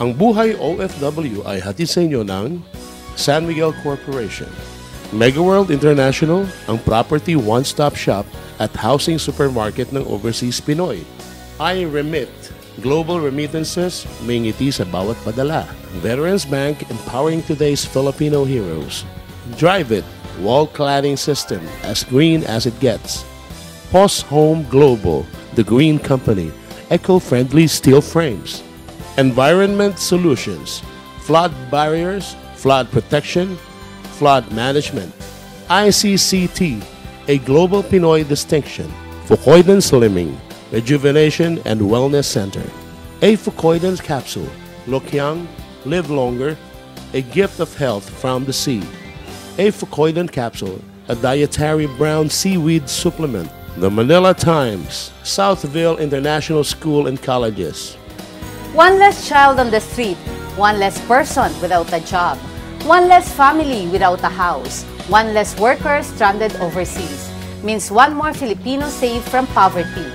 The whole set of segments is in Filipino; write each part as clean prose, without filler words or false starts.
Ang Buhay OFW ay hatid sa inyo ng San Miguel Corporation, Megaworld International, ang property one-stop shop at housing supermarket ng overseas Pinoy. iRemit, global remittances, may ngiti sa bawat padala. Veterans Bank, empowering today's Filipino heroes. Drive It, wall cladding system, as green as it gets. POS Home Global, the green company, eco-friendly steel frames. Environment Solutions, flood barriers, flood protection, flood management. ICCT, a global Pinoy distinction. Fukoidan Slimming, Rejuvenation and Wellness Center. A Fukoidan Capsule, look young, live longer, a gift of health from the sea. A Fukoidan Capsule, a dietary brown seaweed supplement. The Manila Times, Southville International School and Colleges. One less child on the street, one less person without a job, one less family without a house, one less worker stranded overseas, means one more Filipino saved from poverty.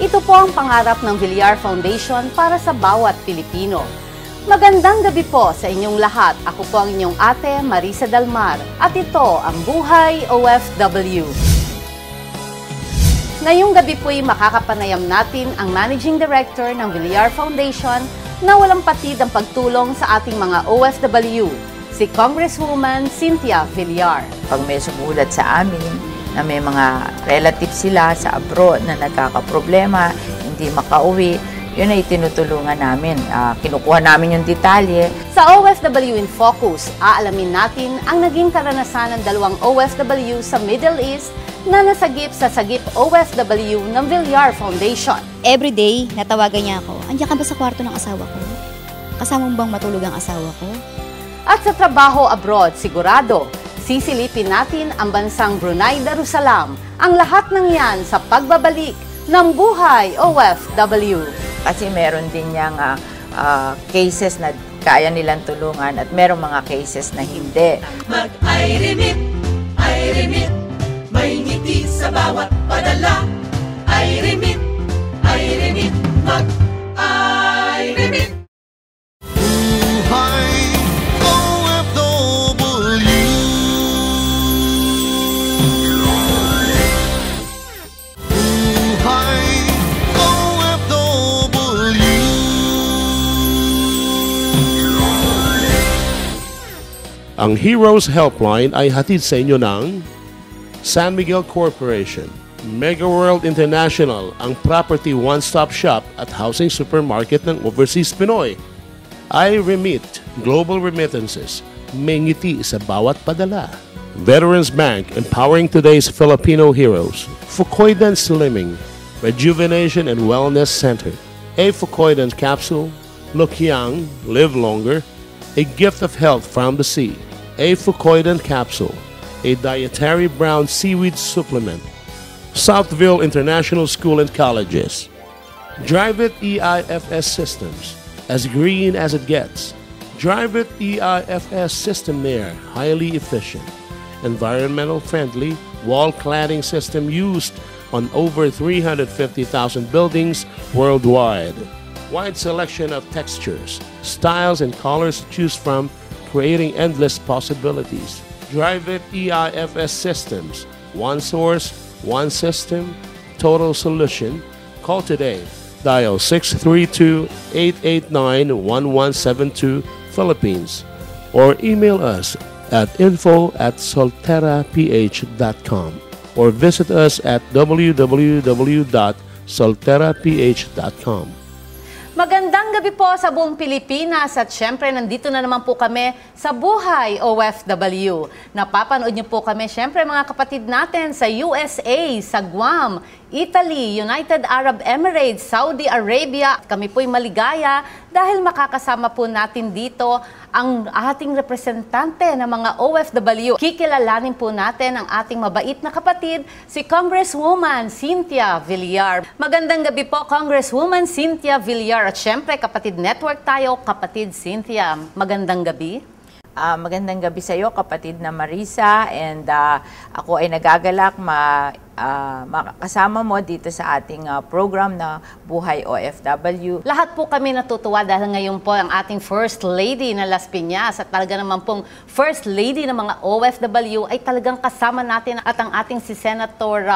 Ito po ang pangarap ng Villar Foundation para sa bawat Pilipino. Magandang gabi po sa inyong lahat. Ako po ang inyong ate, Marisa Dalmar, at ito ang Buhay OFW. Ngayong gabi po'y makakapanayam natin ang Managing Director ng Villar Foundation na walang patid ang pagtulong sa ating mga OFW, si Congresswoman Cynthia Villar. Pag may sumulat sa amin na may mga relatives sila sa abroad na nagkakaproblema, hindi makauwi, yun ay tinutulungan namin. Kinukuha namin yung detalye. Sa OFW in Focus, aalamin natin ang naging karanasan ng dalawang OFW sa Middle East na nasagip sa Sagip OFW ng Villar Foundation. Everyday, natawagan niya ako, andiyan ka ba sa kwarto ng asawa ko? Kasama mo bang matulog ang asawa ko? At sa trabaho abroad, sigurado, sisilipin natin ang bansang Brunei Darussalam. Ang lahat ng yan sa pagbabalik ng Buhay OFW. Kasi meron din niyang cases na kaya nilang tulungan at meron mga cases na hindi. Mag-iRemit, iRemit, may ngiti sa bawat padala. iRemit, iRemit, mag-iRemit. Buhay OFW. Buhay OFW. Ang Heroes Helpline ay hatid sa inyo ng San Miguel Corporation, Megaworld International, ang property one-stop shop at housing supermarket ng overseas Pinoy. iRemit, global remittances, may ngiti sa bawat padala. Veterans Bank, empowering today's Filipino heroes. Fukoidan Slimming, Rejuvenation and Wellness Center. A Fukoidan Capsule, look young, live longer, a gift of health from the sea. A Fukoidan Capsule, a dietary brown seaweed supplement. Southville International School and Colleges. Drive It EIFS Systems, as green as it gets. Drive It EIFS system there, highly efficient, environmental friendly, wall cladding system used on over 350,000 buildings worldwide. Wide selection of textures, styles and colors to choose from, creating endless possibilities. Drive It EIFS Systems, one source, one system, total solution. Call today. Dial 632-889-1172 Philippines or email us at info@solteraph.com or visit us at www.solteraph.com. Magandang gabi po sa buong Pilipinas at syempre nandito na naman po kami sa Buhay OFW. Napapanood niyo po kami syempre mga kapatid natin sa USA, sa Guam, Italy, United Arab Emirates, Saudi Arabia. Kami po'y maligaya dahil makakasama po natin dito ang ating representante ng mga OFW. Kikilalanin po natin ang ating mabait na kapatid, si Congresswoman Cynthia Villar. Magandang gabi po, Congresswoman Cynthia Villar. At syempre, kapatid network tayo, kapatid Cynthia. Magandang gabi. Magandang gabi sa iyo, kapatid na Marisa. And ako ay nagagalak makasama mo dito sa ating program na Buhay OFW. Lahat po kami natutuwa dahil ngayon po ang ating First Lady na Las Piñas at talaga naman pong First Lady ng mga OFW ay talagang kasama natin at ang ating si Senator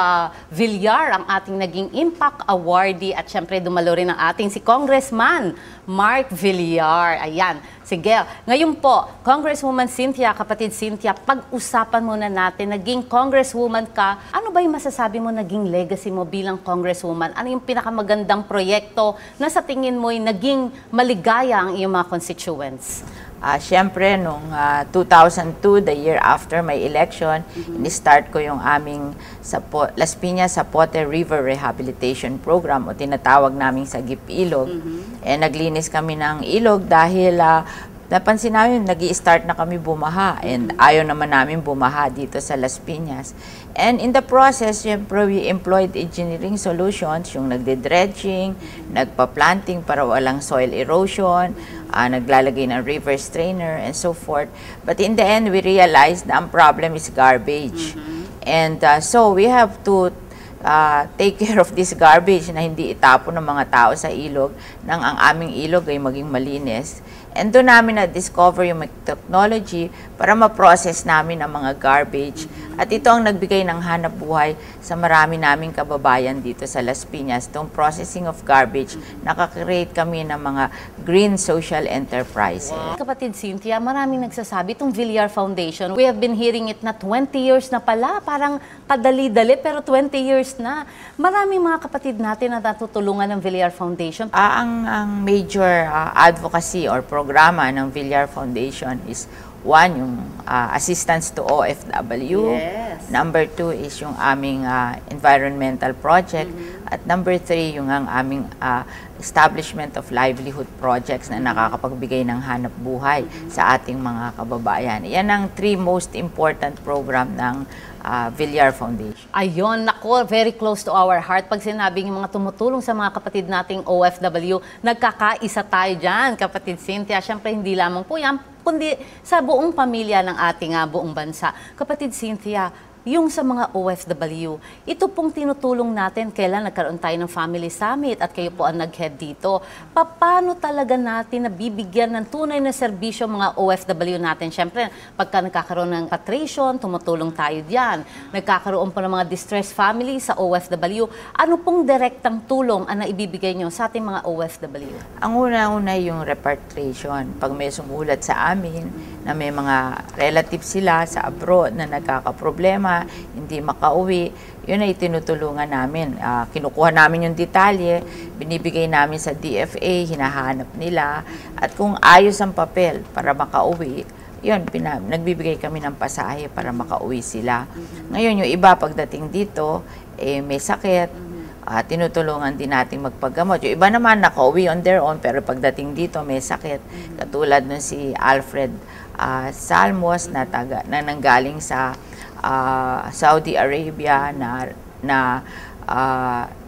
Villar, ang ating naging Impact Awardee at syempre dumalo rin ang ating si Congressman Mark Villar. Ayan. Sige, ngayon po, Congresswoman Cynthia, kapatid Cynthia, pag-usapan muna natin, naging Congresswoman ka, ano ba yung masasabi mo naging legacy mo bilang Congresswoman? Ano yung pinakamagandang proyekto na sa tingin mo ay naging maligaya ang iyong mga constituents? Siyempre, noong 2002, the year after my election, in-start ko yung aming Las Piñas Zapote River Rehabilitation Program o tinatawag naming sa GIP Ilog. Naglinis kami ng ilog dahil napansin namin, nag-i-start na kami bumaha and ayaw naman namin bumaha dito sa Las Piñas. And in the process, syempre, we employed engineering solutions, yung nagde-dredging, nagpa-planting para walang soil erosion, naglalagay ng river strainer, and so forth. But in the end, we realized na ang problem is garbage. And so we have to take care of this garbage na hindi itapon ng mga tao sa ilog nang ang aming ilog ay maging malinis. And doon namin na-discover yung technology para ma-process namin ang mga garbage. At ito ang nagbigay ng hanap buhay sa marami naming kababayan dito sa Las Piñas. Itong processing of garbage, nakakreate kami ng mga green social enterprises. Kapatid Cynthia, maraming nagsasabi itong Villar Foundation. We have been hearing it na 20 years na pala. Parang kadali-dali pero 20 years na. Maraming mga kapatid natin na natutulungan ng Villar Foundation. Ang major advocacy or programa ng Villar Foundation is one, yung assistance to OFW. Yes. Number 2 is yung aming environmental project. At number 3, yung ang aming establishment of livelihood projects na nakakapagbigay ng hanap buhay sa ating mga kababayan. Yan ang 3 most important program ng Villar Foundation. Ayun, nako, very close to our heart. Pag sinabing yung mga tumutulong sa mga kapatid nating OFW, nagkakaisa tayo dyan, kapatid Cynthia. Siyempre, hindi lamang po yan, kundi sa buong pamilya ng ating buong bansa. Kapatid Cynthia, yung sa mga OFW, ito pong tinutulong natin kailan nagkaroon tayo ng family summit at kayo po ang nag-head dito. Paano talaga natin nabibigyan ng tunay na serbisyo mga OFW natin? Siyempre, pagka nagkakaroon ng patration, tumutulong tayo diyan. Nagkakaroon po ng mga distressed family sa OFW. Ano pong direktang tulong ang naibibigay nyo sa ating mga OFW? Ang una-una yung repatriation. Pag may sumulat sa amin na may mga relatives sila sa abroad na nagkakaproblema, hindi makauwi, yun ay tinutulungan namin. Kinukuha namin yung detalye, binibigay namin sa DFA, hinahanap nila, at kung ayos ang papel para makauwi, yun, nagbibigay kami ng pasahe para makauwi sila. Ngayon, yung iba pagdating dito, may sakit, tinutulungan din natin magpagamot. Yung iba naman nakauwi on their own, pero pagdating dito may sakit. Katulad nun si Alfred Salmos na nanggaling sa Saudi Arabia na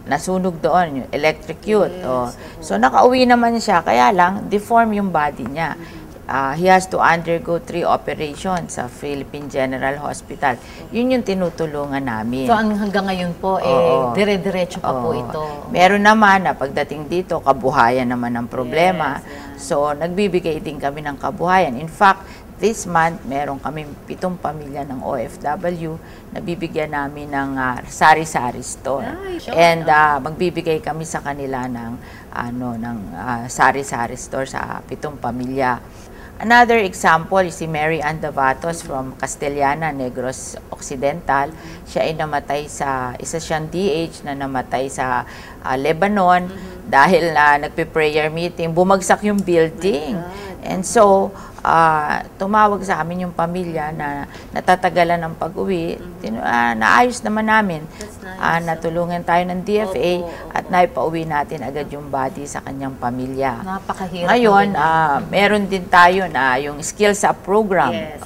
nasunog doon, yung electrocute. So nakauwi naman siya, kaya lang deform yung body niya. He has to undergo 3 operations sa Philippine General Hospital. Yun yung tinutulungan namin. So hanggang ngayon po, dire-diretso pa po ito. Meron naman na pagdating dito, kabuhayan naman ang problema. Yes. So nagbibigay din kami ng kabuhayan. In fact, this month, meron kami 7 pamilya ng OFW na bibigyan namin ng sari-sari store. And magbibigay kami sa kanila ng sari-sari store sa 7 pamilya. Another example is si Mary Ann Davatos from Castellana, Negros Occidental. Siya ay namatay isa siyang DH na namatay sa Lebanon dahil nagpe-prayer meeting, bumagsak yung building. And so, tumawag sa amin yung pamilya na natatagalan ng pag-uwi. Naayos naman namin. Natulungan tayo ng DFA at naipauwi natin agad yung body sa kanyang pamilya. Napakahirap. Ngayon, meron din tayo na yung Skills Up program. Yes,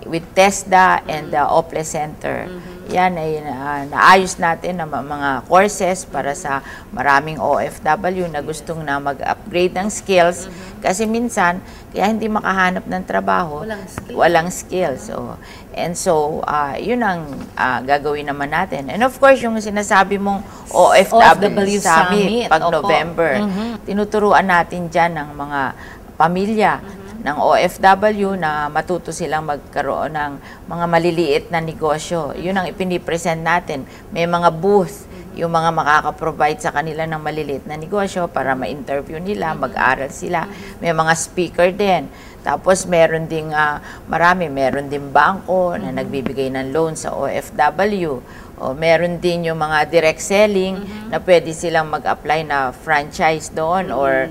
with TESDA and the OPLE Center. yan ay naayos natin ng mga courses para sa maraming OFW na gustong na mag-upgrade ng skills. Kasi minsan, kaya hindi makahanap ng trabaho, walang skills. So, yun ang gagawin naman natin. And of course, yung sinasabi mong OFW Summit pag November, tinuturuan natin dyan ng mga pamilya ng OFW na matuto silang magkaroon ng mga maliliit na negosyo. Yun ang ipinipresent natin. May mga booth, yung mga makaka-provide sa kanila ng maliliit na negosyo para ma-interview nila, mag-aral sila. May mga speaker din. Tapos meron ding meron din bangko na nagbibigay ng loan sa OFW. O meron din yung mga direct selling na pwede silang mag-apply na franchise doon or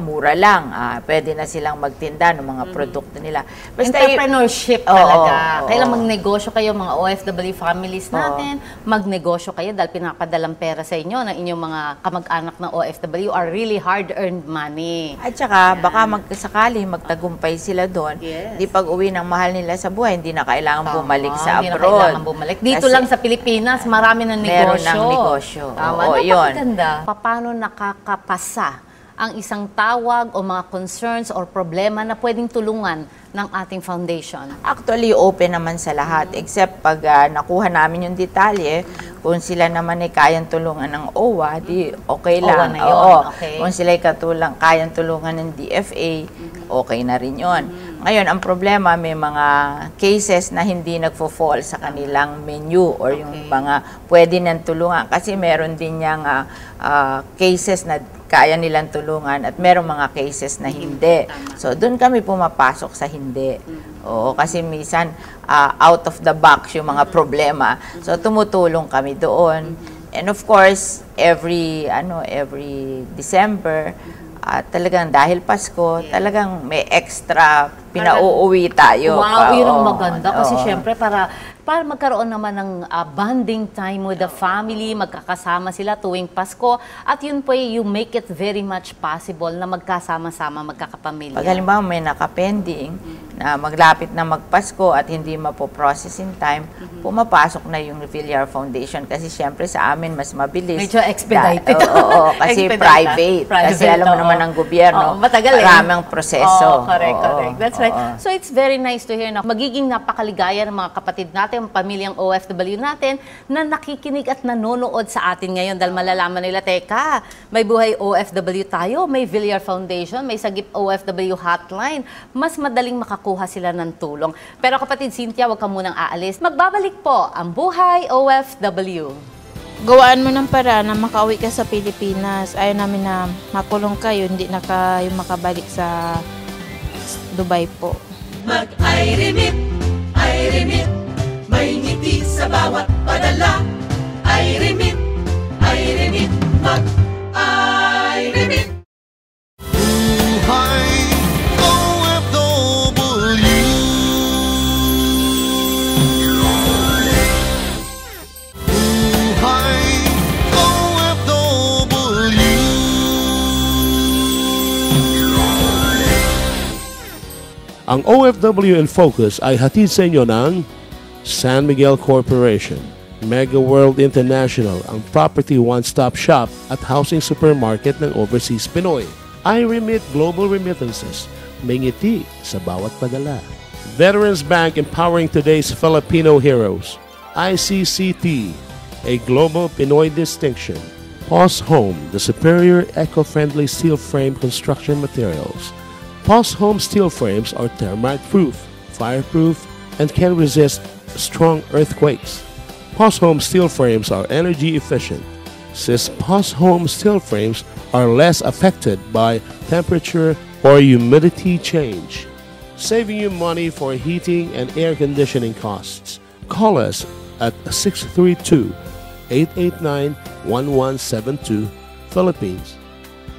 mura lang. Pwede na silang magtinda ng mga produkto nila. Basta entrepreneurship talaga. Kailan magnegosyo kayo, mga OFW families natin, magnegosyo kayo dahil pinapadalang pera sa inyo ng inyong mga kamag-anak na OFW are really hard-earned money. At saka, baka sakali magtagumpay sila doon. Di pag uwi ng mahal nila sa buhay, hindi na kailangan bumalik sa abroad. Hindi na kailangan bumalik. Dito lang sa Pilipinas, marami ng negosyo. Meron ng negosyo. Napakaganda. Paano nakakapasa ang isang tawag o mga concerns or problema na pwedeng tulungan ng ating foundation? Actually, open naman sa lahat. Except pag nakuha namin yung detalye, kung sila naman ay kayang tulungan ng OWA, di okay lang. OWA na yun. Okay. Kung sila ay kayang tulungan ng DFA, okay na rin yun. Ngayon, ang problema, may mga cases na hindi nagfo-fall sa kanilang menu or yung mga pwede nang tulungan. Kasi meron din niyang cases na kaya nilang tulungan at merong mga cases na hindi. So, doon kami pumapasok sa hindi. Oo, kasi minsan out of the box yung mga problema. So, tumutulong kami doon. And of course, every December, talagang dahil Pasko, talagang may extra pinauuwi tayo. Wow, yun ang maganda. Kasi syempre, para magkaroon naman ng bonding time with the family, magkakasama sila tuwing Pasko, at yun po you make it very much possible na magkasama-sama, magkakapamilya. Pag halimbawa may nakapending na maglapit na magpasko at hindi mapoprocess in time, pumapasok na yung Villar Foundation kasi syempre sa amin mas mabilis. Medyo expedited. Kasi private. Kasi alam mo naman ng gobyerno, maraming proseso. Correct. That's right. So it's very nice to hear na magiging napakaligaya ng mga kapatid natin, pamilyang OFW natin na nakikinig at nanonood sa atin ngayon dahil malalaman nila, teka, may Buhay OFW tayo, may Villar Foundation, may Sagip OFW hotline. Mas madaling makakuha sila ng tulong. Pero kapatid Cynthia, huwag ka munang aalis. Magbabalik po ang Buhay OFW. Gawaan mo ng para na makauwi ka sa Pilipinas. Ayaw namin na makulong kayo, hindi na kayo makabalik sa Dubai po. Mag-I-remit, may ngiti sa bawat padala. I-remit, mag-I-remit. Buhay OFW. Buhay OFW. Ang OFW in Focus ay hatid sa inyo ng San Miguel Corporation, Mega World International, ang property one-stop shop at housing supermarket ng Overseas Pinoy. I-Remit Global Remittances, may ngiti sa bawat padala. Veterans Bank empowering today's Filipino heroes. ICCT, a global Pinoy distinction. POS Home, the superior eco-friendly steel frame construction materials. POS Home steel frames are termite-proof, fireproof, and can resist strong earthquakes. POS Home steel frames are energy efficient, since POS Home steel frames are less affected by temperature or humidity change, saving you money for heating and air conditioning costs. Call us at 632-889-1172 Philippines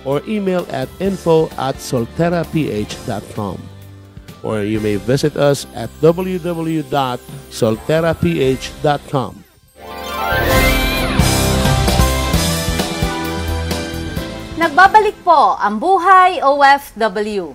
or email at info@solteraph.com, or you may visit us at www.solteraph.com. Nagbabalik po ang Buhay OFW.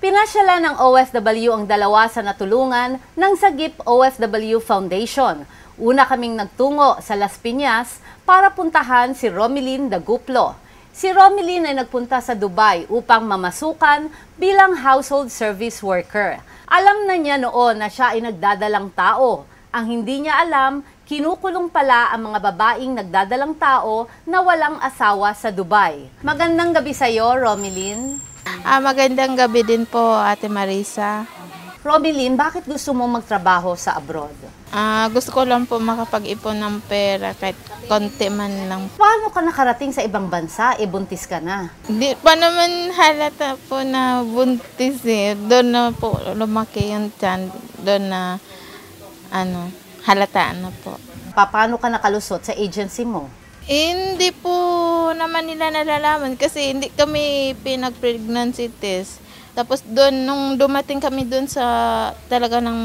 Pinasyalan ng OFW ang dalawa sa natulungan ng Sagip OFW Foundation. Una kaming nagtungo sa Las Piñas para puntahan si Romelyn Daguplo. Si Romelyn ay nagpunta sa Dubai upang mamasukan bilang household service worker. Alam na niya noon na siya ay nagdadalang tao. Ang hindi niya alam, kinukulong pala ang mga babaeng nagdadalang tao na walang asawa sa Dubai. Magandang gabi sa iyo, Romelyn. Magandang gabi din po, Ate Marisa. Romelyn, bakit gusto mo magtrabaho sa abroad? Gusto ko lang po makapag-ipon ng pera kahit konti man lang. Paano ka nakarating sa ibang bansa? Buntis ka na. Hindi pa naman halata po na buntis eh. Doon na po lumaki yung tiyan. Doon na halataan na po. Paano ka nakalusot sa agency mo? Hindi po naman nila nalalaman kasi hindi kami pinag-pregnancy test. Tapos doon, nung dumating kami doon sa talaga ng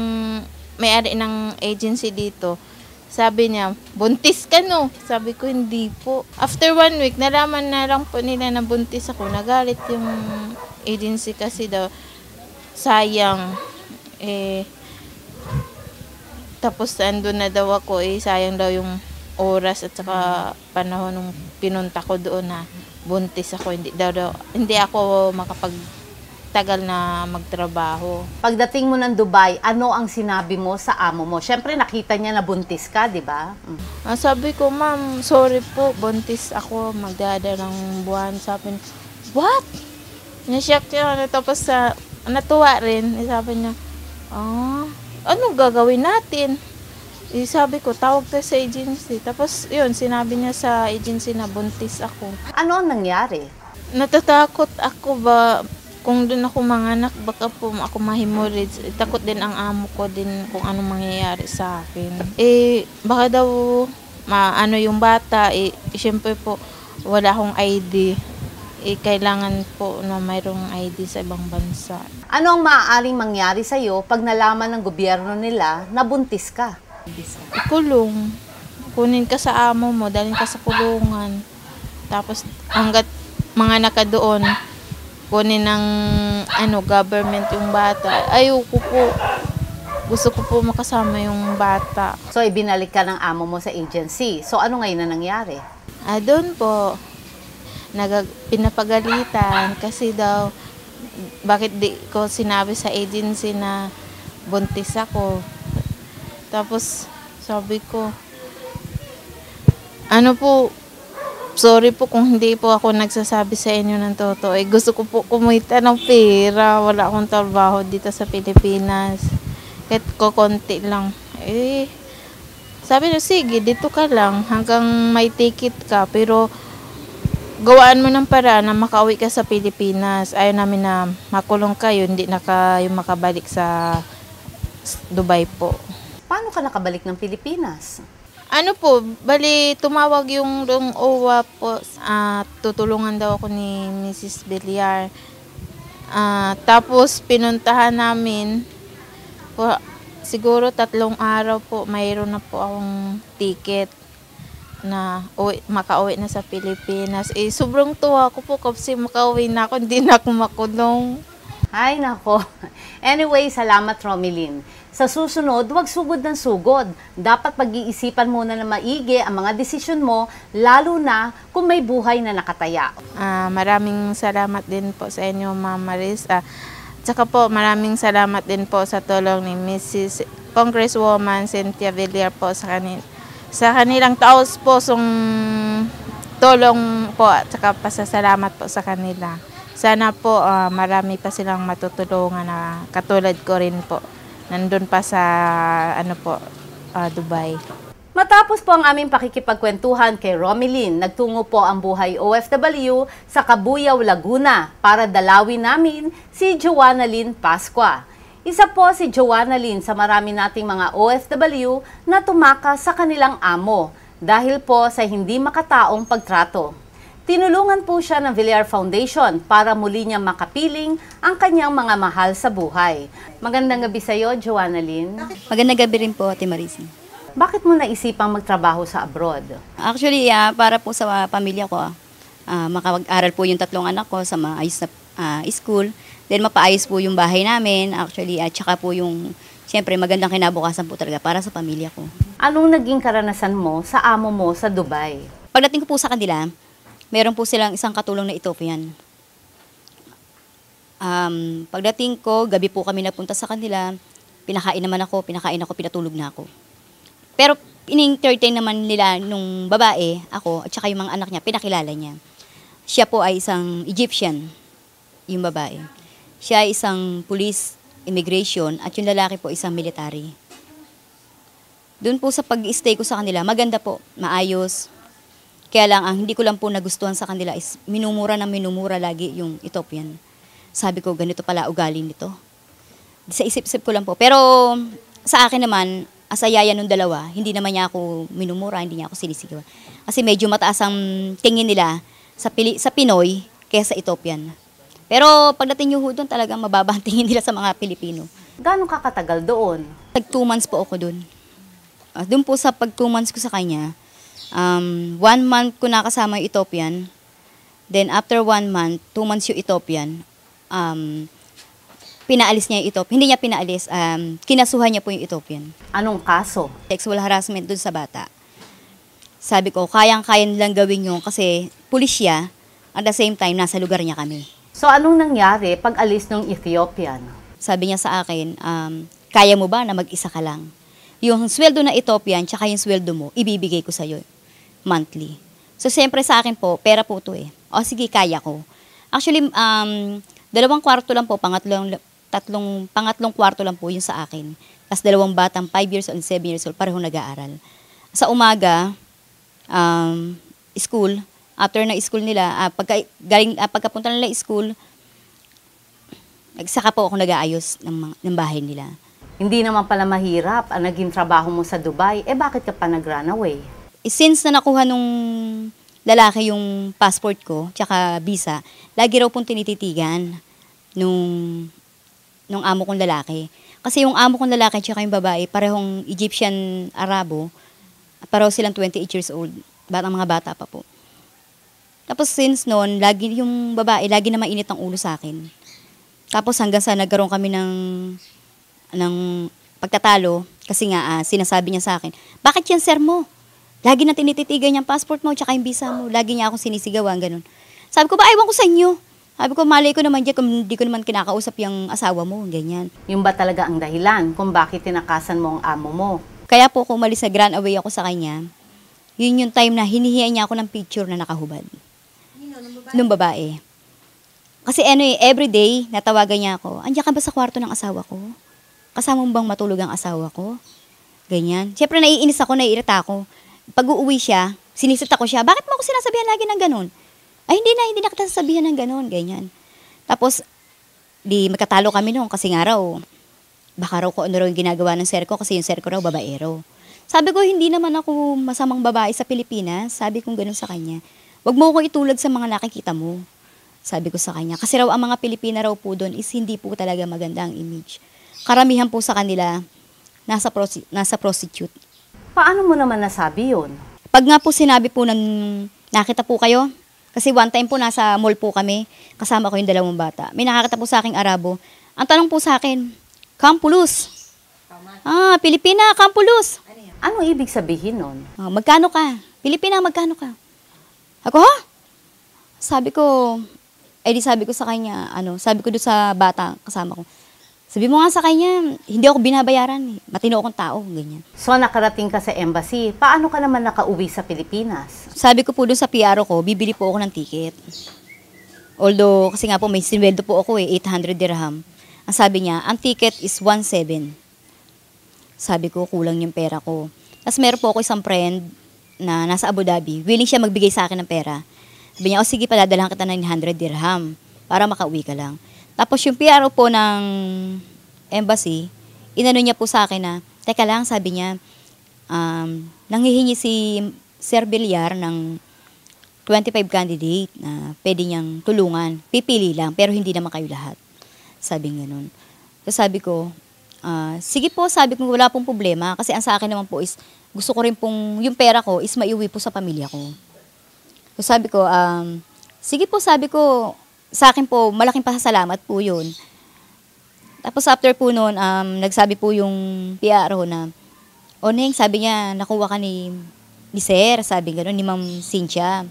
may-ari ng agency dito, sabi niya, buntis ka no? Sabi ko, hindi po. After 1 week, nalaman na lang po nila na buntis ako. Nagalit yung agency kasi daw, sayang. Tapos andun na daw ako, sayang daw yung oras at saka panahon nung pinunta ko doon na buntis ako. Hindi ako makapagtagal na magtrabaho. Pagdating mo ng Dubai, ano ang sinabi mo sa amo mo? Siyempre nakita niya na buntis ka, di ba? Sabi ko, ma'am, sorry po, buntis ako, magdadalang buwan. Sabi niya, what? Nashock siya, tapos natuwa rin. Sabi niya, anong gagawin natin? Sabi ko, tawag tayo sa agency. Tapos yun, sinabi niya sa agency na buntis ako. Ano ang nangyari? Natatakot ako ba kung doon ako manganak, baka po ako ma-hemorrhage. Takot din ang amo ko din kung anong mangyayari sa akin. Baka daw maano yung bata, siyempre po wala akong ID. Kailangan po na mayroong ID sa ibang bansa. Ano ang maaaring mangyari sa'yo pag nalaman ng gobyerno nila na buntis ka? Kulong. Kunin ka sa amo mo, dalhin ka sa kulungan. Tapos hanggat mga naka doon, kunin ng government yung bata. Ayoko po. Gusto ko po makasama yung bata. So ibinalik ka ng amo mo sa agency. So ano ngayon na nangyari? Doon po, pinapagalitan kasi daw, bakit di ko sinabi sa agency na buntis ako. Tapos sabi ko, sorry po kung hindi po ako nagsasabi sa inyo ng totoo. Gusto ko po kumita ng pera. Wala akong trabaho dito sa Pilipinas. Kahit konti lang. Sabi niya, sige, dito ka lang hanggang may ticket ka. Pero gawaan mo ng paraan na makauwi ka sa Pilipinas. Ayaw namin na makulong kayo, hindi na kayo makabalik sa Dubai po. Paano ka nakabalik ng Pilipinas? Tumawag yung OWA po, tutulungan daw ako ni Mrs. Villar. Tapos pinuntahan namin, siguro 3 araw po, mayroon na po akong ticket na makauwi na sa Pilipinas. Sobrang tuwa ko po kasi makauwi na ako, hindi na ako makulong. Ay, nako. Anyway, salamat, Romelyn. Sa susunod, huwag sugod ng sugod. Dapat pag-iisipan muna na maigi ang mga desisyon mo, lalo na kung may buhay na nakataya. Maraming salamat din po sa inyo, Ma'am Maris. Tsaka po, maraming salamat din po sa tulong ni Mrs. Congresswoman Cynthia Villar po sa kanilang taos-pusong tulong po at saka pasasalamat po sa kanila. Sana po marami pa silang matutulungan na katulad ko rin po. Nandun pa sa Dubai. Matapos po ang aming pakikipagkwentuhan kay Romelyn, nagtungo po ang buhay OFW sa Cabuyao, Laguna para dalawin namin si Joanna Lynn Pascua. Isa po si Joanna Lynn sa marami nating mga OFW na tumakas sa kanilang amo dahil po sa hindi makataong pagtrato. Tinulungan po siya ng Villar Foundation para muli niya makapiling ang kanyang mga mahal sa buhay. Magandang gabi sa iyo, Joanna Lynn. Magandang gabi rin po, Ate Marisa. Bakit mo naisipang magtrabaho sa abroad? Actually, para po sa pamilya ko, makapag-aral po yung 3 anak ko sa maayos na school. Then mapaayos po yung bahay namin, actually, at saka po yung, siyempre, magandang kinabukasan po talaga para sa pamilya ko. Anong naging karanasan mo sa amo mo sa Dubai? Pagdating ko po sa kanila, meron po silang isang katulong na Ethiopian. Pagdating ko, gabi po kami napunta sa kanila, pinakain ako, pinatulog na ako. Pero in-entertain naman nila nung babae, ako, at saka yung mga anak niya, pinakilala niya. Siya po ay isang Egyptian, yung babae. Siya ay isang police, immigration, at yung lalaki po isang military. Doon po sa pag-stay ko sa kanila, maganda po, maayos. Kaya lang, ang hindi ko lang po nagustuhan sa kanila is minumura lagi yung Ethiopian. Sabi ko, ganito pala ugali nito. Sa isip-isip ko lang po. Pero sa akin naman, as a yaya nung dalawa, hindi naman niya ako minumura, hindi niya ako sinisigaw. Kasi medyo mataas ang tingin nila sa Pinoy kaysa sa Ethiopian. Pero pagdating yung doon, talagang mababa ang tingin nila sa mga Pilipino. Gano'ng kakatagal doon? Tag 2 months po ako doon. Doon po sa pag 2 months ko sa kanya, 1 month ko nakasama yung Ethiopian. Then after 1 month, 2 months yung Ethiopian, pinaalis niya yung Ethiopian. Hindi niya pinaalis, kinasuhan niya po yung Ethiopian. Anong kaso? Sexual harassment doon sa bata. Sabi ko, kayang-kaya nilang gawin yun kasi pulis siya, at the same time, nasa lugar niya kami. So anong nangyari pag alis ng Ethiopian? Sabi niya sa akin, kaya mo ba na mag-isa ka lang? Yung sweldo na Ethiopian, tsaka yung sweldo mo, ibibigay ko sa'yo monthly. So, siyempre sa akin po, pera po to eh. O sige, kaya ko. Actually, 2 kwarto lang po, pangatlong kwarto lang po yung sa akin. Tapos 2 batang, 5 years old and 7 years old, parehong nag-aaral. Sa umaga, school, after na school nila, pagkapunta nila school, saka po ako nag-aayos ng bahay nila. Hindi naman pala mahirap ang naging trabaho mo sa Dubai. Bakit ka pa nag-run away? Since na nakuha nung lalaki yung passport ko, tsaka visa, lagi raw pong tinititigan nung amo kong lalaki. Kasi yung amo kong lalaki tsaka yung babae, parehong Egyptian Arabo, pareho silang 28 years old, mga bata pa po. Tapos since noon, lagi yung babae, lagi na mainit ang ulo sa akin. Tapos hanggang sa nagkaroon kami ng pagtatalo, kasi nga sinasabi niya sa akin, bakit yan sir mo? Lagi na tinititigan yung passport mo, tsaka yung visa mo. Lagi niya akong sinisigawan, ganun. Sabi ko, ba, ewan ko sa inyo. Sabi ko, malay ko naman dyan kung hindi ko naman kinakausap yung asawa mo, ganyan. Yung ba talaga ang dahilan kung bakit tinakasan mo ang amo mo? Kaya po kung umalis na grand away ako sa kanya, yun yung time na hinihiya niya ako ng picture na nakahubad. Nung babae. Kasi everyday, natawagan niya ako, andiyan ka ba sa kwarto ng asawa ko? Kasama mo bang matulog ang asawa ko? Ganyan. Siyempre, naiinis ako, naiirita ako. Pag uuwi siya, sinisita ko siya, bakit mo ako sinasabihan lagi ng ganun? Ay, hindi na kita sasabihan ng ganun, ganyan. Tapos, magkatalo kami noon kasi nga raw, baka raw ko ano raw yung ginagawa ng sir ko kasi yung sir ko raw babaero. Sabi ko, hindi naman ako masamang babae sa Pilipinas. Sabi kong ganun sa kanya. Wag mo ko itulad sa mga nakikita mo. Sabi ko sa kanya. Kasi raw ang mga Pilipina raw po doon is hindi po talaga maganda ang image. Karamihan po sa kanila, nasa prostitute. Paano mo naman nasabi yun? Pag nga po sinabi po nakita po kayo, kasi one time po nasa mall po kami, kasama ko yung 2 bata. May nakakita po sa aking Arabo. Ang tanong po sa akin, Kampulus. Pilipina, Kampulus. Anong ibig sabihin nun? Magkano ka? Pilipina, magkano ka? Ako, ha? Sabi ko sa kanya, sabi ko doon sa bata kasama ko, sabi mo nga sa kanya, hindi ako binabayaran. Matino akong tao, ganyan. So nakarating ka sa embassy, paano ka naman nakauwi sa Pilipinas? Sabi ko po doon sa PR ko, bibili po ako ng ticket. Although, kasi nga po may sinweldo po ako 800 dirham. Ang sabi niya, ang ticket is 1,700. Sabi ko, kulang yung pera ko. Tapos meron po ako isang friend na nasa Abu Dhabi, willing siya magbigay sa akin ng pera. Sabi niya, sige, padadalahan kita ng 900 dirham para makauwi ka lang. Tapos yung PRO po ng embassy, inano niya po sa akin na, teka lang, sabi niya, nanghihingi si Sir Villar ng 25 candidate na pwede niyang tulungan. Pipili lang, pero hindi naman kayo lahat. Sabi nga nun. So sabi ko, sige po, sabi ko, wala pong problema. Kasi ang sa akin naman po is, gusto ko rin pong, yung pera ko is maiuwi po sa pamilya ko. So sabi ko, sige po, sabi ko, sa akin po, malaking pasasalamat po yun. Tapos after po noon, nagsabi po yung PRO na, "O Neng, sabi niya, nakuha ka ni Sir," sabi gano'n, ni Ma'am Cynthia.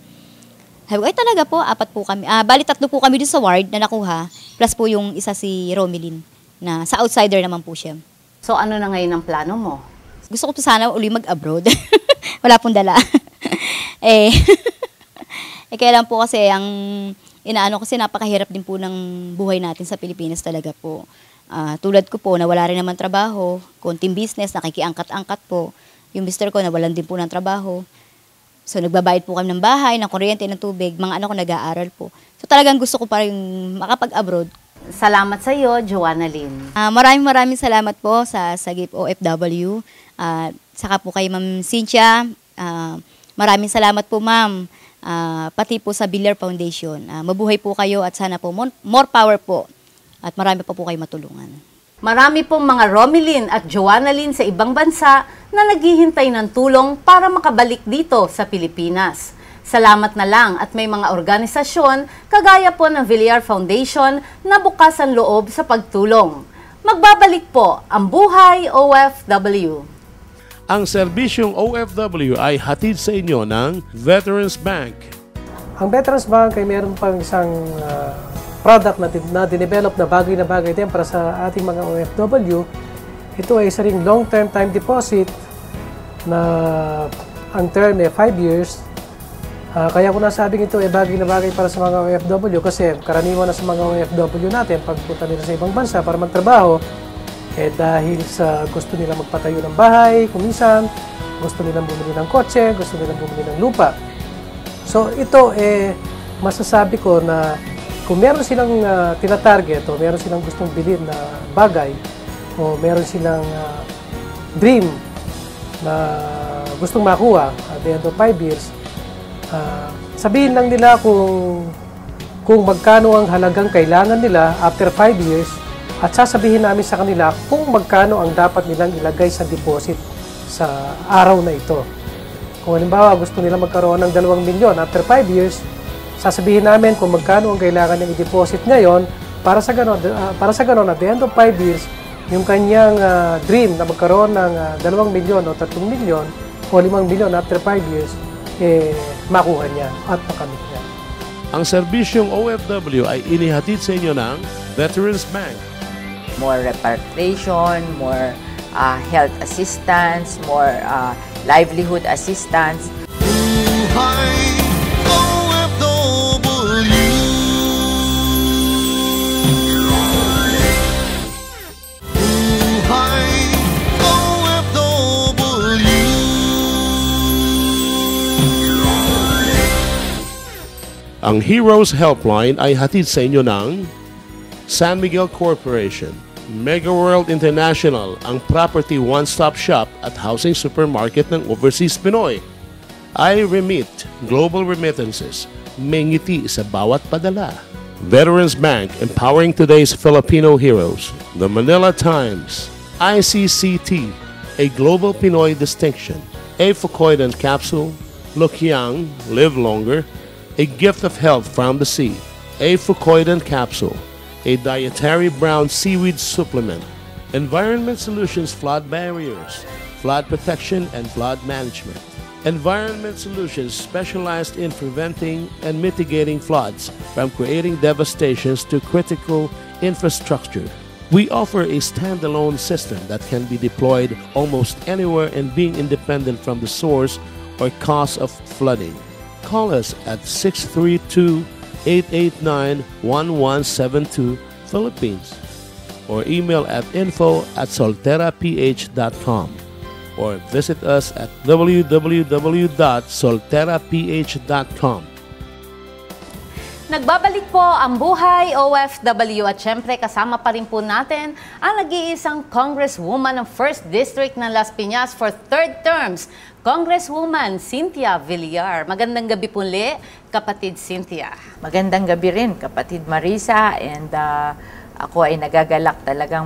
Sabi ko, "Ay talaga po, 4 po kami." Bali 3 po kami dun sa ward na nakuha, plus po yung isa si Romelyn, na sa outsider naman po siya. So ano na ngayon ang plano mo? Gusto ko po sana uli mag-abroad. Wala pong dala. Kaya lang po kasi ang inaano kasi napakahirap din po ng buhay natin sa Pilipinas talaga po. Tulad ko po, nawala rin naman trabaho, konting business, nakikiangkat-angkat po. Yung mister ko, nawalan din po ng trabaho. So, nagbabayad po kami ng bahay, ng kuryente, ng tubig. Mga anak ko nag-aaral po. So, talagang gusto ko pa rin makapag-abroad. Salamat sa iyo, Joanna Lynn. Maraming salamat po sa Sagip OFW. Saka po kay Ma'am Cynthia. Maraming salamat po, Ma'am. Pati po sa Villar Foundation. Mabuhay po kayo at sana po more power po. At marami pa po kayo matulungan. Marami pong mga Romelyn at Joanna Lynn sa ibang bansa na naghihintay ng tulong para makabalik dito sa Pilipinas. Salamat na lang at may mga organisasyon kagaya po ng Villar Foundation na bukas ang loob sa pagtulong. Magbabalik po ang Buhay OFW. Ang serbisyong OFW ay hatid sa inyo ng Veterans Bank. Ang Veterans Bank ay meron pang isang product na dinevelop na bagay din para sa ating mga OFW. Ito ay isa ring long-term time deposit na ang term ay 5 years. Kaya ko nasabing ito ay bagay na bagay para sa mga OFW kasi karaniwan na sa mga OFW natin pagpunta nila sa ibang bansa para magtrabaho dahil sa gusto nila magpatayo ng bahay, kuminsan gusto nilang bumili ng kotse, gusto nilang bumili ng lupa. So ito masasabi ko na kung meron silang tinatarget o meron silang gustong bilhin na bagay o meron silang dream na gustong makuha at the end of 5 years, sabihin lang nila kung magkano ang halagang kailangan nila after 5 years at sasabihin namin sa kanila kung magkano ang dapat nilang ilagay sa deposit sa araw na ito. Kung halimbawa gusto nila magkaroon ng 2 milyon after 5 years, sasabihin namin kung magkano ang kailangan niyang i-deposit ngayon para sa ganon at the end of 5 years, yung kanyang dream na magkaroon ng 2 milyon o 3 milyon o 5 milyon after 5 years, makuha niya at makamit niya. Ang serbisyong OFW ay inihatid sa inyo ng Veterans Bank. More repatriation, more health assistance, more livelihood assistance. Buhay OFW. Buhay OFW. Ang Heroes Helpline ay hatid sa inyo ng San Miguel Corporation, Mega World International, ang property one-stop shop at housing supermarket ng Overseas Pinoy. I-Remit, Global Remittances, may ngiti sa bawat padala. Veterans Bank, empowering today's Filipino heroes. The Manila Times, ICCT, a Global Pinoy distinction. A Fucoidan capsule, look young, live longer, a gift of health from the sea. A Fucoidan capsule, a dietary brown seaweed supplement. Environment Solutions flood barriers, flood protection and flood management. Environment Solutions specialized in preventing and mitigating floods from creating devastations to critical infrastructure. We offer a standalone system that can be deployed almost anywhere and being independent from the source or cause of flooding. Call us at 632-889-1172 Philippines or email at info@solteraph.com or visit us at www.solteraph.com. Nagbabalik po ang Buhay OFW at syempre kasama pa rin po natin ang nag-iisang Congresswoman ng 1st District ng Las Piñas for 3rd terms, Congresswoman Cynthia Villar. Magandang gabi po ulit, kapatid Cynthia. Magandang gabi rin, kapatid Marisa, and ako ay nagagalak talagang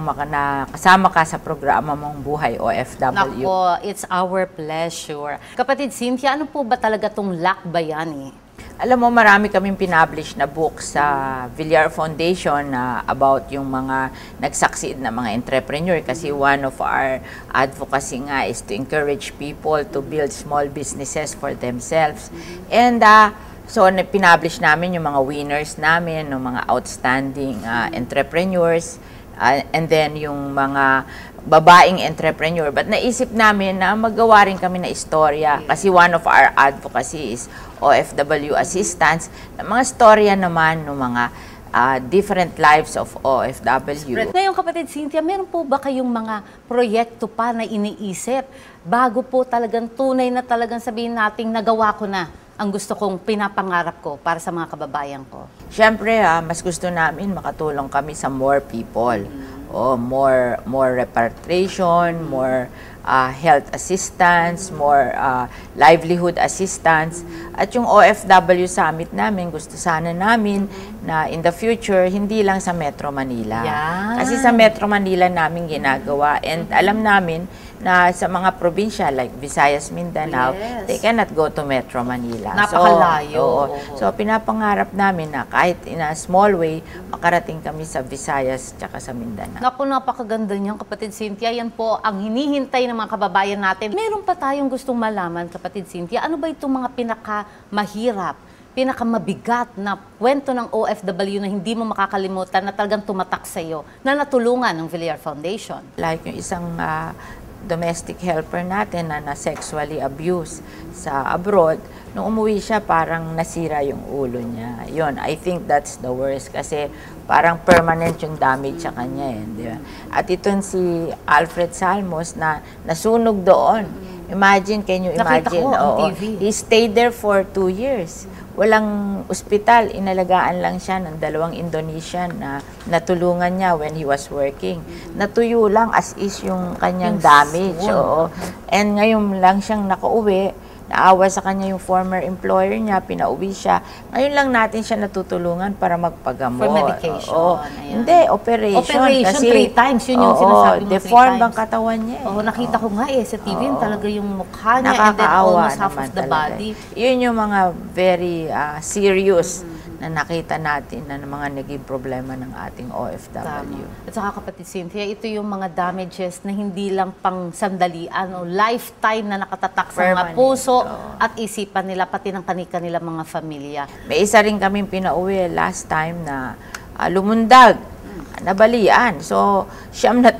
kasama ka sa programa mong Buhay OFW. Nako, it's our pleasure. Kapatid Cynthia, ano po ba talaga itong lakbayani? Alam mo, marami kaming pinablish na book sa Villar Foundation na about yung mga nag-succeed na mga entrepreneur kasi one of our advocacy nga is to encourage people to build small businesses for themselves. And so, pinablish namin yung mga winners namin, yung mga outstanding entrepreneurs, and then yung mga babaeng entrepreneur. But naisip namin na magawa rin kami na istorya kasi one of our advocacy is OFW assistance. Na mga istorya naman ng mga different lives of OFW. Ngayon, kapatid Cynthia, meron po ba kayong mga proyekto pa na iniisip bago po talagang tunay na talagang sabihin nating nagawa ko na ang gusto kong pinapangarap ko para sa mga kababayan ko? Siyempre, mas gusto namin makatulong kami sa more people. More repatriation, more health assistance, more livelihood assistance. At yung OFW Summit namin, gusto sana namin na in the future, hindi lang sa Metro Manila. Yan. Kasi sa Metro Manila namin ginagawa. And alam namin na sa mga probinsya like Visayas, Mindanao, they cannot go to Metro Manila. Napakalayo. So, pinapangarap namin na kahit in a small way, makarating kami sa Visayas at sa Mindanao. Naku, napakaganda niyan, kapatid Cynthia. Yan po ang hinihintay ng mga kababayan natin. Meron pa tayong gustong malaman, kapatid Cynthia. Ano ba itong mga pinakamahirap, pinakamabigat na kwento ng OFW na hindi mo makakalimutan na talagang tumatak sa iyo, na natulungan ng Villar Foundation? Like yung isang domestic helper natin na sexually abused sa abroad, nung umuwi siya, parang nasira yung ulo niya. Yun, I think that's the worst kasi parang permanent yung damage sa kanya. Di ba? At ito si Alfred Salmos na nasunog doon. Imagine, can you imagine? Nakita ko on TV. He stayed there for 2 years. Walang ospital, inalagaan lang siya ng 2 Indonesian na natulungan niya when he was working. Natuyo lang as is yung kanyang damage. Oo. And ngayon lang siyang nakauwi, naawa sa kanya yung former employer niya, pinauwi siya. Ngayon lang natin siya natutulungan para magpagamot. For medication. Oo. Hindi, operation. Operation, kasi, 3 times. Yun yung sinasabi mo, 3 deformed times. ang katawan niya. Oo, nakita ko nga sa TV, yun talaga yung mukha niya and then Nakakaawa almost half naman of the talaga. body. Yun yung mga very serious na nakita natin na mga naging problema ng ating OFW. At saka, kapatid Cynthia, ito yung mga damages na hindi lang pang sandalian o lifetime na nakatatak sa mga Permanent. puso at isipan nila, pati ng kanilang mga pamilya. May isa rin kaming pinauwi last time na lumundag, nabalian. So, 9 na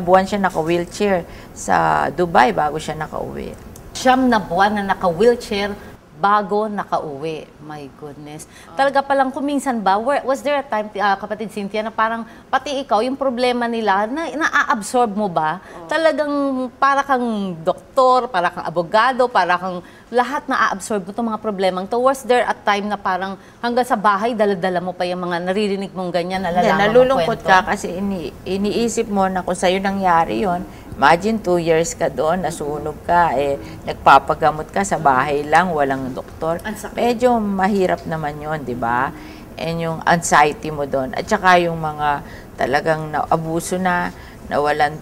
buwan siya naka-wheelchair sa Dubai bago siya nakauwi. 9 na buwan na naka-wheelchair bago nakauwi. My goodness. Talaga palang kuminsan ba, was there a time, kapatid Cynthia, na parang pati ikaw, yung problema nila, na na-absorb mo ba? Talagang para kang doktor, para kang abogado, para kang lahat na-absorb mo itong mga problemang to. Was there a time na parang hanggang sa bahay, dala-dala mo pa yung mga naririnig mong ganyan, nalalaman mo Nalulungkot kwento? ka kasi iniisip mo na kung sa'yo nangyari yon. Imagine 2 years ka doon, nasunog ka, nagpapagamot ka sa bahay lang, walang doktor. Medyo mahirap naman yon, di ba? And yung anxiety mo doon. At saka yung mga talagang naabuso na walang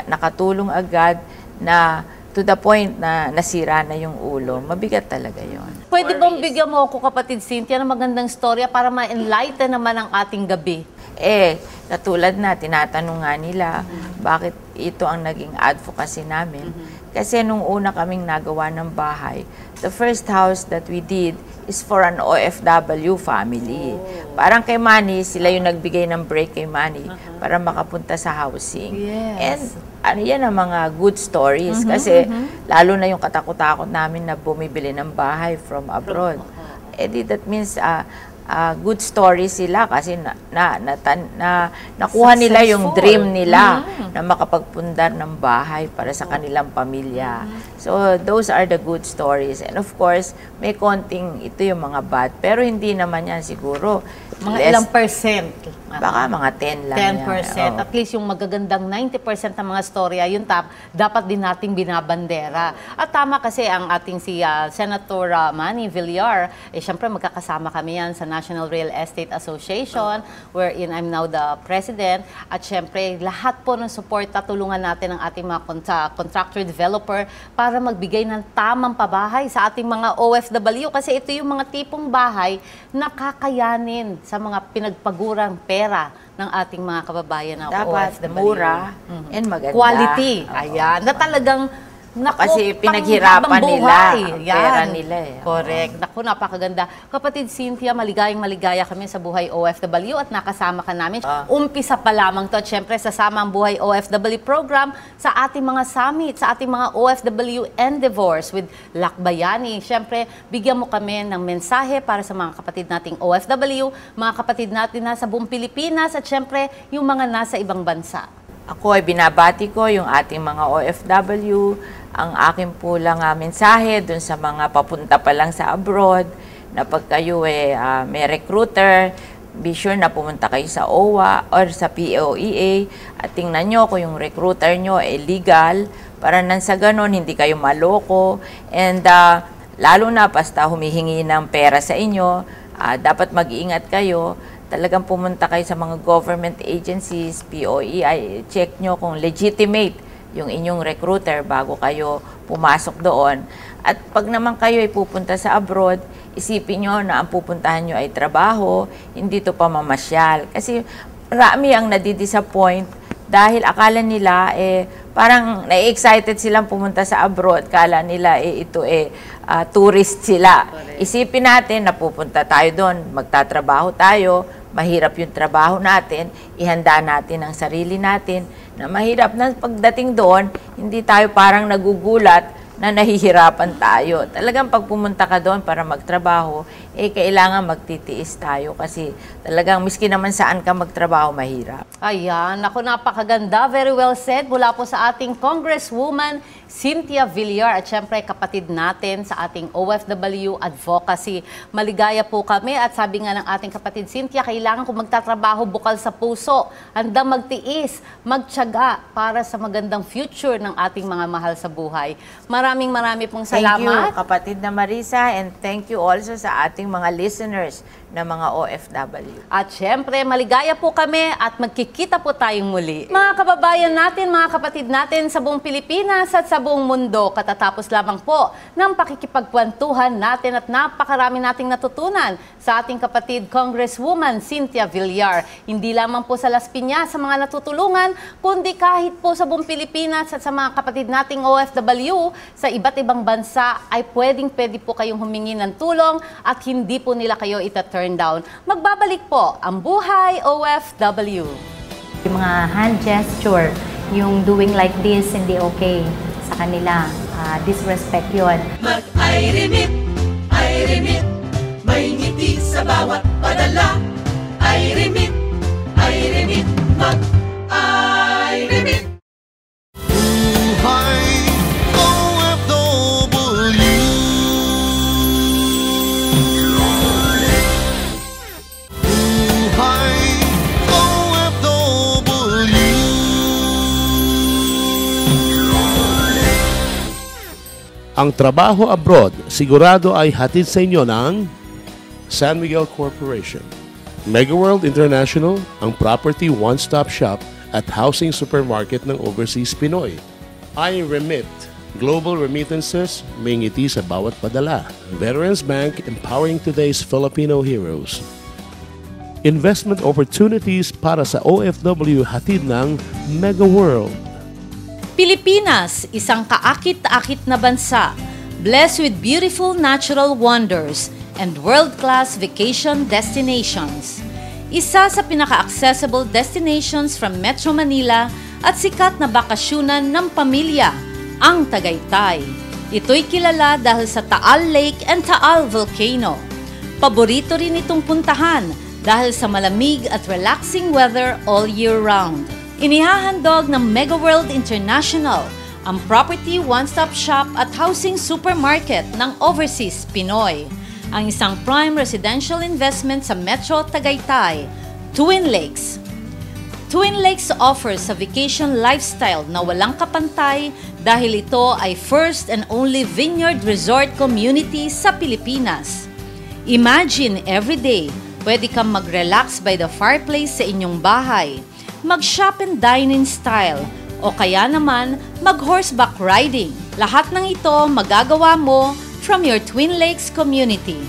nakatulong agad na to the point na nasira na yung ulo. Mabigat talaga yon. Pwede bang bigyan mo ako, kapatid Cynthia, ng magandang storya para ma-enlighten naman ang ating gabi? Katulad na, tinatanong nga nila, bakit ito ang naging advocacy namin? Kasi nung una kaming nagawa ng bahay, the first house that we did is for an OFW family. Parang kay Manny, sila yung nagbigay ng break kay Manny para makapunta sa housing. Yes. And yan ang mga good stories kasi lalo na yung katakot-takot namin na bumibili ng bahay from abroad. That means good stories sila kasi nakuha nila yung dream nila na makapagpundar ng bahay para sa kanilang pamilya. So, those are the good stories. And of course, may konting ito yung mga bad. Pero hindi naman yan siguro Mga less, ilang percent? baka mga 10 lang 10%. At least yung magagandang 90% ng mga storya, yun dapat din nating binabandera. At tama kasi ang ating si Senator Manny Villar, syempre magkakasama kami yan sa National Real Estate Association, wherein I'm now the president. At syempre, lahat po ng support, tulungan natin ang ating mga contractor developer para magbigay ng tamang pabahay sa ating mga OFW. Kasi ito yung mga tipong bahay na kakayanin sa mga pinagpagurang pera ng ating mga kababayan na dapat OFW. mura and maganda. Quality. Ayan. Na talagang kasi pinaghirapan nila ang pera nila eh. Correct. Naku, napakaganda. Kapatid Cynthia, maligayang-maligaya kami sa Buhay OFW at nakasama ka namin. Umpisa pa lamang to. At syempre, sasama ang Buhay OFW program sa ating mga summit, sa ating mga OFW endeavors with Lakbayani. Syempre, bigyan mo kami ng mensahe para sa mga kapatid nating OFW, mga kapatid natin nasa buong Pilipinas at syempre, yung mga nasa ibang bansa. Ako ay binabati ko yung ating mga OFW. Ang akin po lang mensahe dun sa mga papunta pa lang sa abroad na pag kayo may recruiter, be sure na pumunta kayo sa OWA or sa POEA at tingnan nyo kung yung recruiter nyo ay legal para nang sa ganon hindi kayo maloko. And lalo na basta humihingi ng pera sa inyo, dapat mag-iingat kayo. Talagang pumunta kayo sa mga government agencies, POEA, check nyo kung legitimate yung inyong recruiter bago kayo pumasok doon. At pag naman kayo ay pupunta sa abroad, isipin nyo na ang pupuntahan nyo ay trabaho, hindi to pamamasyal. Kasi marami ang nadidisappoint dahil akala nila parang na-excited silang pumunta sa abroad, kala nila tourist sila. Isipin natin na pupunta tayo doon, magtatrabaho tayo, mahirap yung trabaho natin, ihanda natin ang sarili natin, na mahirap na pagdating doon, hindi tayo parang nagugulat na nahihirapan tayo. Talagang pag pumunta ka doon para magtrabaho, kailangan magtitiis tayo kasi talagang miski naman saan ka magtrabaho, mahirap. Ayan, ako napakaganda. Very well said mula po sa ating Congresswoman Cynthia Villar at syempre kapatid natin sa ating OFW advocacy. Maligaya po kami at sabi nga ng ating kapatid Cynthia, kailangan kung magtatrabaho bukal sa puso, handang magtiis, magtiyaga para sa magandang future ng ating mga mahal sa buhay. Maraming pong salamat. Thank you, kapatid na Marisa, and thank you also sa ating mga listeners na mga OFW. At syempre, maligaya po kami at magkikita po tayong muli. Mga kababayan natin, mga kapatid natin sa buong Pilipinas at sa buong mundo, katatapos lamang po ng pakikipagkwentuhan natin at napakarami nating natutunan sa ating kapatid Congresswoman Cynthia Villar. Hindi lamang po sa Las Piñas sa mga natutulungan, kundi kahit po sa buong Pilipinas at sa mga kapatid nating OFW sa iba't ibang bansa ay pwede po kayong humingi ng tulong at hindi po nila kayo ita-turn down. Magbabalik po ang Buhay OFW. Yung mga hand gesture, yung doing like this, hindi okay sa kanila. Disrespect yun. Mag-I remit, may ngiti sa bawat padala. I remit, mag-I remit. Buhay OFW. Buhay OFW. Ang trabaho abroad, sigurado ay hatid sa inyo ng San Miguel Corporation, Mega World International, ang property one-stop shop at housing supermarket ng Overseas Pinoy. I-Remit, global remittances, may ngiti sa bawat padala. Veterans Bank, empowering today's Filipino heroes. Investment opportunities para sa OFW hatid ng Mega World. Pilipinas, isang kaakit-akit na bansa, blessed with beautiful natural wonders and world-class vacation destinations. Isa sa pinaka-accessible destinations from Metro Manila at sikat na bakasyunan ng pamilya, ang Tagaytay. Ito'y kilala dahil sa Taal Lake and Taal Volcano. Paborito rin itong puntahan dahil sa malamig at relaxing weather all year round. Inihahandog ng Mega World International, ang property one-stop shop at housing supermarket ng Overseas Pinoy. ang isang prime residential investment sa Metro Tagaytay, Twin Lakes. Twin Lakes offers a vacation lifestyle na walang kapantay dahil ito ay first and only vineyard resort community sa Pilipinas. Imagine every day, pwede kang mag-relax by the fireplace sa inyong bahay, mag-shop and dine in style, o kaya naman mag-horseback riding. Lahat ng ito magagawa mo from your Twin Lakes community.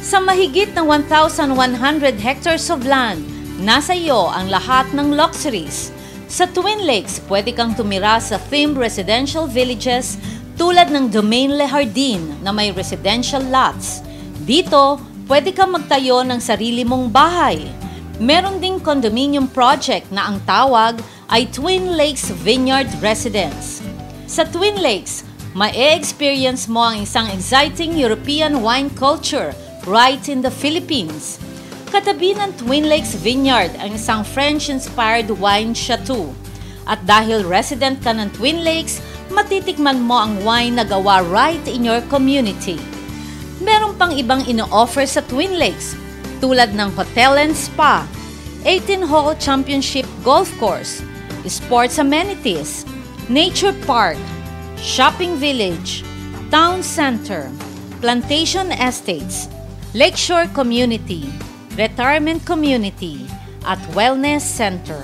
Sa mahigit na 1,100 hectares of land, nasa iyo ang lahat ng luxuries. Sa Twin Lakes, pwede kang tumira sa themed residential villages tulad ng Domaine Le Jardin na may residential lots. Dito, pwede kang magtayo ng sarili mong bahay. Meron ding condominium project na ang tawag ay Twin Lakes Vineyard Residence. Sa Twin Lakes, ma-experience mo ang isang exciting European wine culture right in the Philippines. Katabi ng Twin Lakes Vineyard ang isang French-inspired wine chateau. At dahil resident ka ng Twin Lakes, matitikman mo ang wine na gawa right in your community. Meron pang ibang ino-offer sa Twin Lakes, tulad ng hotel and spa, 18-hole championship golf course, sports amenities, nature park, shopping village, town center, plantation estates, lakeshore community, retirement community, at wellness center.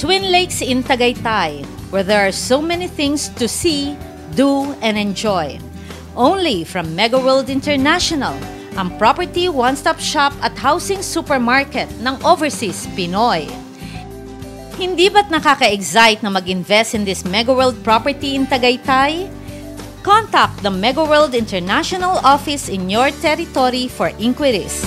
Twin Lakes in Tagaytay, where there are so many things to see, do, and enjoy. Only from Mega World International, ang property one-stop shop at housing supermarket ng Overseas Pinoy. Hindi ba't nakaka-excite na mag-invest in this Mega World property in Tagaytay? Contact the Mega World International office in your territory for inquiries.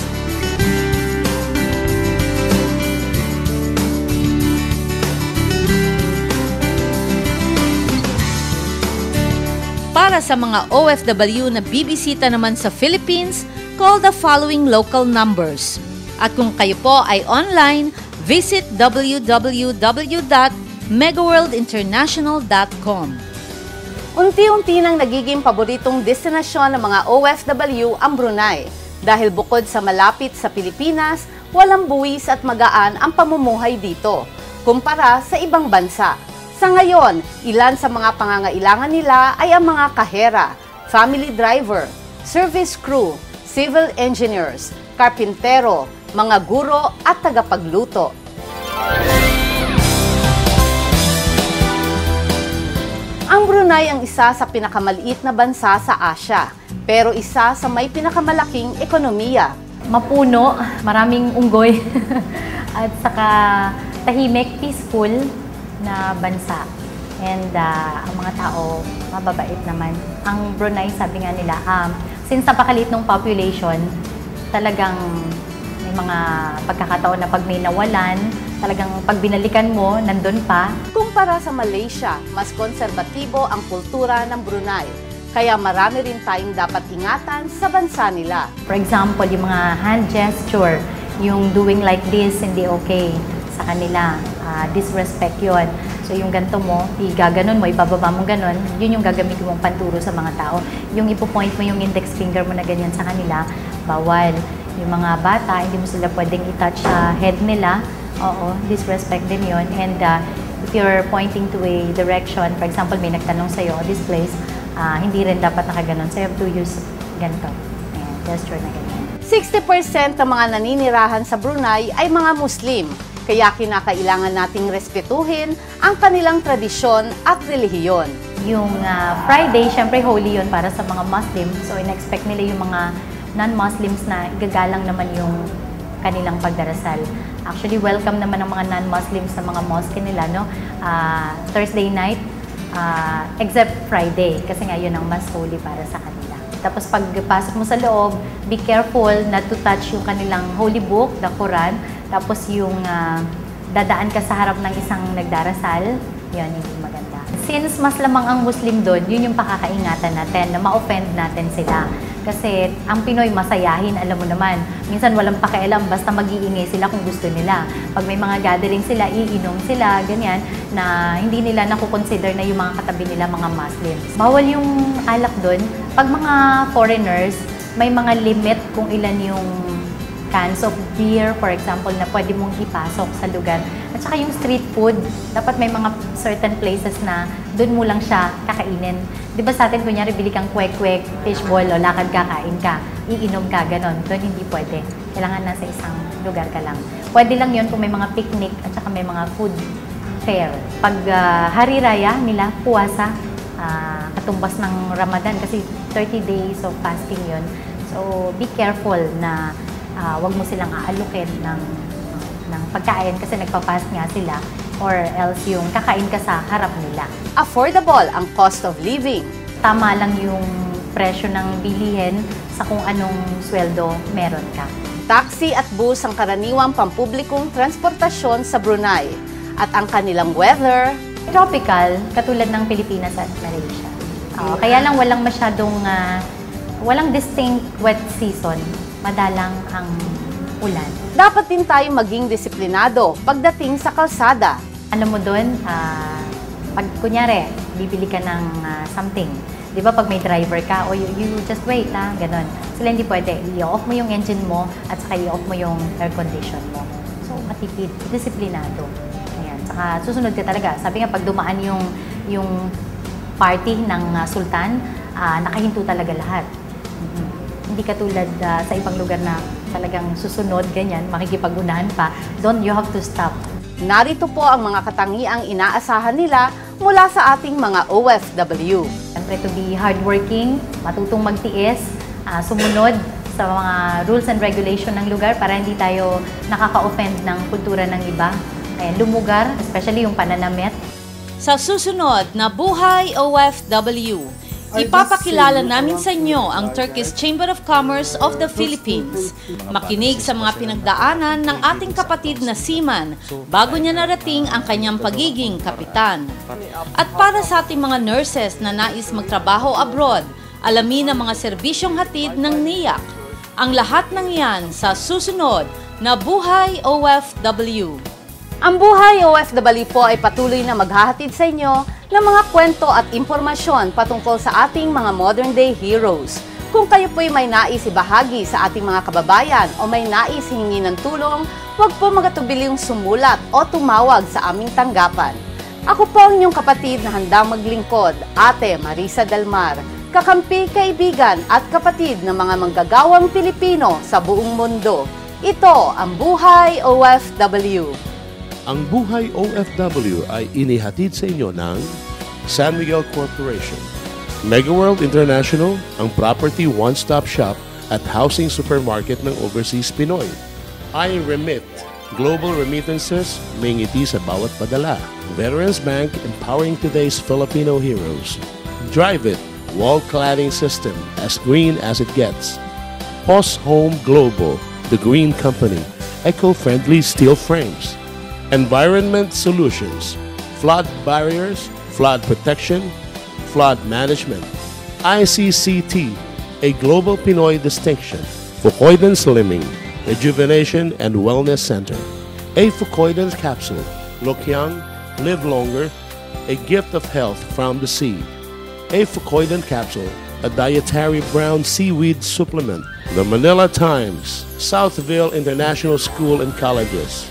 Para sa mga OFW na bibisita naman sa Philippines, call the following local numbers. At kung kayo po ay online, visit www.megaworldinternational.com. Unti-unti nang nagiging paboritong destinasyon ng mga OFW ang Brunei dahil bukod sa malapit sa Pilipinas, walang buwis at magaan ang pamumuhay dito kumpara sa ibang bansa. Sa ngayon, ilan sa mga pangangailangan nila ay ang mga kahera, family driver, service crew, civil engineers, karpintero, mga guro at tagapagluto. Ang Brunei ang isa sa pinakamaliit na bansa sa Asia, pero isa sa may pinakamalaking ekonomiya. Mapuno, maraming unggoy, at saka tahimik, peaceful na bansa. And ang mga tao, mababait naman. Ang Brunei, sabi nga nila, since napakaliit ng population, talagang may mga pagkakataon na pag may nawalan, talagang pag binalikan mo, nandun pa. Kumpara sa Malaysia, mas konserbatibo ang kultura ng Brunei. Kaya marami rin tayong dapat ingatan sa bansa nila. For example, yung mga hand gesture, yung doing like this, hindi okay sa kanila. Disrespect yun. So yung ganito mo, igaganon mo, ibababa mo ganon, yun yung gagamitin mong panturo sa mga tao. Yung ipopoint mo yung index finger mo na ganyan sa kanila, bawal. Yung mga bata, hindi mo sila pwedeng i-touch sa head nila. Oo, disrespect din yun. And if you're pointing to a direction, for example, may nagtanong sa'yo, this place, hindi rin dapat nakaganon. So you have to use ganito. Ayan, gesture na ganyan. 60% ng mga naninirahan sa Brunei ay mga Muslim. Kaya kinakailangan nating respetuhin ang kanilang tradisyon at relihiyon. Yung Friday, syempre holy yun para sa mga Muslim. So in-expect nila yung mga non-Muslims na igagalang naman yung kanilang pagdarasal. Actually, welcome naman ang mga non-Muslims sa mga mosque nila, no? Thursday night, except Friday, kasi nga yun ang mas holy para sa kanila. Tapos pagpasok mo sa loob, be careful not to touch yung kanilang holy book, the Quran. Tapos yung dadaan ka sa harap ng isang nagdarasal, yun, hindi maganda. Since mas lamang ang Muslim doon, yun yung pakakaingatan natin, na ma-offend natin sila. Kasi ang Pinoy masayahin, alam mo naman. Minsan walang pakialam, basta mag-iingay sila kung gusto nila. Pag may mga gathering sila, iinom sila, ganyan, na hindi nila nakukonsider na yung mga katabi nila mga Muslims. Bawal yung alak doon. Pag mga foreigners, may mga limit kung ilan yung cans of beer, for example, na pwede mong ipasok sa lugar. At saka yung street food, dapat may mga certain places na doon mo lang siya kakainin. Di ba sa atin, kunyari, bili kang kwek-kwek, fishball, o lakad kakain ka, iinom ka, ganon. Doon hindi pwede. Kailangan nasa isang lugar ka lang. Pwede lang yon kung may mga picnic at saka may mga food fair. Pag Hari Raya nila, puwasa, katumbas ng Ramadan, kasi 30 days of fasting yon. So, be careful na wag mo silang aalukin ng pagkain kasi nagpa-fast nga sila, or else yung kakain ka sa harap nila. Affordable ang cost of living. Tama lang yung presyo ng bilihin sa kung anong sweldo meron ka. Taxi at bus ang karaniwang pampublikong transportasyon sa Brunei. At ang kanilang weather, Tropical, katulad ng Pilipinas at Malaysia. Kaya lang walang masyadong, walang distinct wet season. Madalang ang ulan. dapat din tayong maging disiplinado pagdating sa kalsada. Alam mo doon, pag kunyari, bibili ka ng something, di ba pag may driver ka, o you just wait, ganon. Sila hindi pwede. I-off mo yung engine mo at saka i-off mo yung air condition mo. So, matipid, disiplinado. Ayan. Saka susunod ka talaga. Sabi nga, pag dumaan yung party ng sultan, nakahinto talaga lahat. Hindi katulad sa ibang lugar na talagang susunod, ganyan, makikipag-unahan pa. Don't you have to stop. Narito po ang mga katangiang inaasahan nila mula sa ating mga OFW. Siyempre, to be hardworking, matutong magtiis, sumunod sa mga rules and regulation ng lugar para hindi tayo nakaka-offend ng kultura ng iba. Kaya lumugar, especially yung pananamit. Sa susunod na Buhay OFW, ipapakilala namin sa inyo ang Turkish Chamber of Commerce of the Philippines. Makinig sa mga pinagdaanan ng ating kapatid na seaman bago niya narating ang kanyang pagiging kapitan. At para sa ating mga nurses na nais magtrabaho abroad, alamin ang mga serbisyong hatid ng NIAC. Ang lahat ng yan sa susunod na Buhay OFW. Ang Buhay OFW po ay patuloy na maghahatid sa inyo ng mga kwento at impormasyon patungkol sa ating mga modern-day heroes. Kung kayo po'y may nais ibahagi sa ating mga kababayan o may nais hingi ng tulong, huwag po magatubiling sumulat o tumawag sa aming tanggapan. Ako po ang inyong kapatid na handang maglingkod, Ate Marisa Dalmar, kakampi, kaibigan at kapatid ng mga manggagawang Pilipino sa buong mundo. Ito ang Buhay OFW. Ang Buhay OFW ay inihatid sa inyo ng San Miguel Corporation, Mega World International, ang property one-stop shop at housing supermarket ng Overseas Pinoy. iRemit, global remittances, may ngiti sa bawat padala. Veterans Bank, empowering today's Filipino heroes. Drive It, wall cladding system, as green as it gets. Post Home Global, the green company, eco-friendly steel frames. Environment Solutions, flood barriers, flood protection, flood management. ICCT, a global Pinoy distinction. Fukoidan Slimming, Rejuvenation and Wellness Center. A Fukoidan Capsule, look young, live longer, a gift of health from the sea. A Fukoidan Capsule, a dietary brown seaweed supplement. The Manila Times, Southville International School and Colleges.